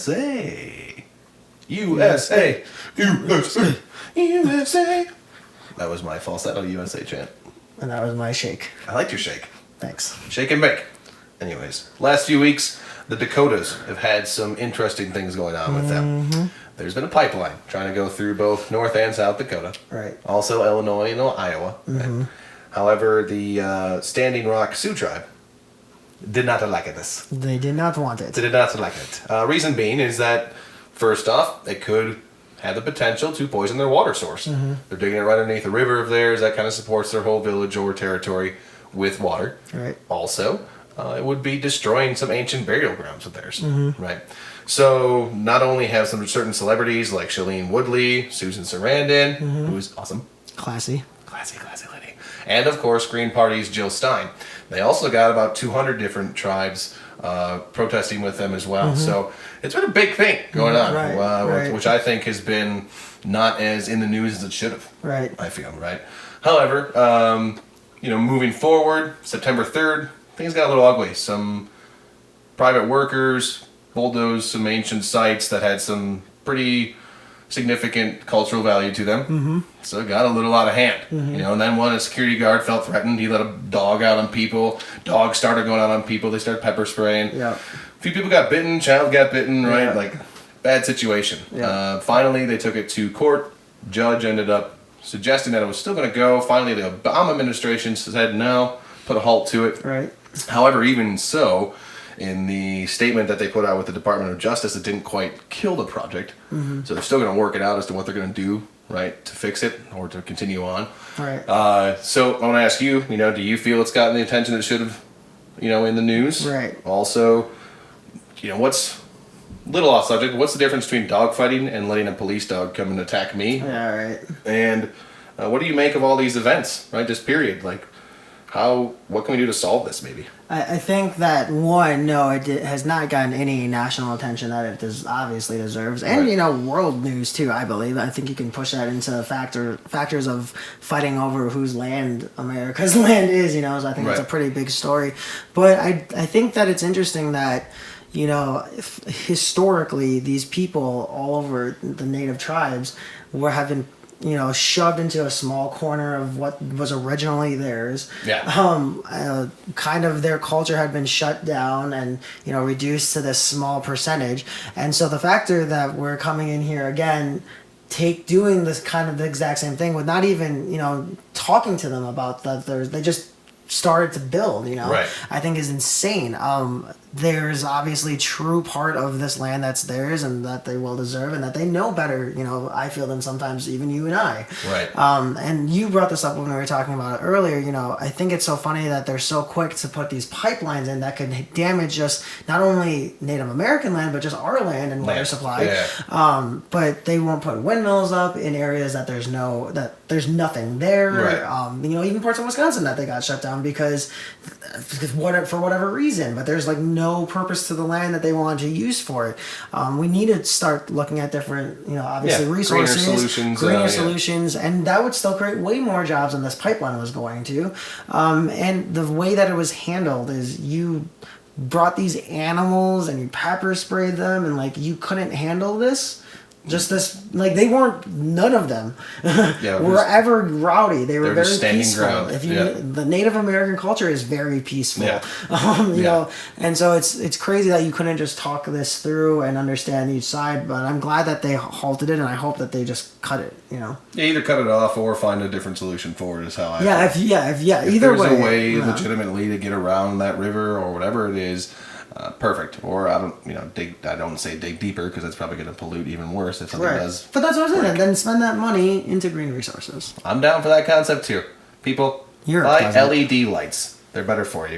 USA. USA. USA. USA. That was my falsetto USA chant. And that was my shake. I liked your shake. Thanks. Shake and bake. Anyways, last few weeks, the Dakotas have had some interesting things going on with them. There's been a pipeline trying to go through both North and South Dakota. Right. Also Illinois and Iowa. Right? However, the Standing Rock Sioux tribe did not like this. They did not want it. They did not like it. Reason being is that, first off, it could have the potential to poison their water source. They're digging it right underneath a river of theirs that kind of supports their whole village or territory with water. Right. Also, it would be destroying some ancient burial grounds of theirs. Right. So, not only have some certain celebrities like Shailene Woodley, Susan Sarandon, who's awesome. Classy lady. And, of course, Green Party's Jill Stein. They also got about 200 different tribes protesting with them as well. So, it's been a big thing going on, right. which I think has been not as in the news as it should have. Right. I feel, right? However, moving forward, September 3rd, things got a little ugly. Some private workers bulldozed some ancient sites that had some pretty significant cultural value to them. So it got a little out of hand. And then when a security guard felt threatened, he let a dog out on people. Dogs started going out on people. They started pepper spraying. Yeah. A few people got bitten. Child got bitten, right? Yeah. Like, bad situation. Yeah. Finally, they took it to court. Judge ended up suggesting that it was still going to go. Finally, the Obama administration said no, put a halt to it. Right. However, even so, in the statement that they put out with the Department of Justice, it didn't quite kill the project. So they're still going to work it out as to what they're going to do, right, to fix it or to continue on. Right. So I want to ask you, do you feel it's gotten the attention it should have, in the news? Right. Also, what's a little off subject, what's the difference between dogfighting and letting a police dog come and attack me? Yeah, right. And what do you make of all these events, right, just period? Like, what can we do to solve this, maybe? I think that, one, no, it has not gotten any national attention that it obviously deserves. And, world news, too, I believe. I think you can push that into factors of fighting over whose land America's land is, so I think that's a pretty big story. But I think that it's interesting that, historically, these people all over the native tribes have been shoved into a small corner of what was originally theirs. Yeah. Kind of their culture had been shut down and, reduced to this small percentage. And so the factor that we're coming in here again, doing this kind of the exact same thing with not even, talking to them about that, they just started to build, Right. I think is insane. There's obviously true part of this land that's theirs and that they will deserve and that they know better, I feel, than sometimes even you and I. Right. And you brought this up when we were talking about it earlier, I think it's so funny that they're so quick to put these pipelines in that could damage just not only Native American land, but just our land and water supply. Yeah. But they won't put windmills up in areas that there's nothing there. Right. Even parts of Wisconsin that they got shut down because for whatever reason, but there's no purpose to the land that they wanted to use for it. We need to start looking at different, obviously resources, greener solutions, and that would still create way more jobs than this pipeline was going to. And the way that it was handled is you brought these animals and you pepper sprayed them, and you couldn't handle this. Just this, they weren't, none of them were ever rowdy. They were very peaceful. The Native American culture is very peaceful. And so it's crazy that you couldn't just talk this through and understand each side. But I'm glad that they halted it, and I hope that they just cut it. Yeah, either cut it off or find a different solution for it is how I. If either there's a way legitimately to get around that river or whatever it is. Perfect. Or I don't say dig deeper because that's probably going to pollute even worse if something does. But that's what I'm saying. Then spend that money into green resources. I'm down for that concept too. People, buy LED lights. They're better for you.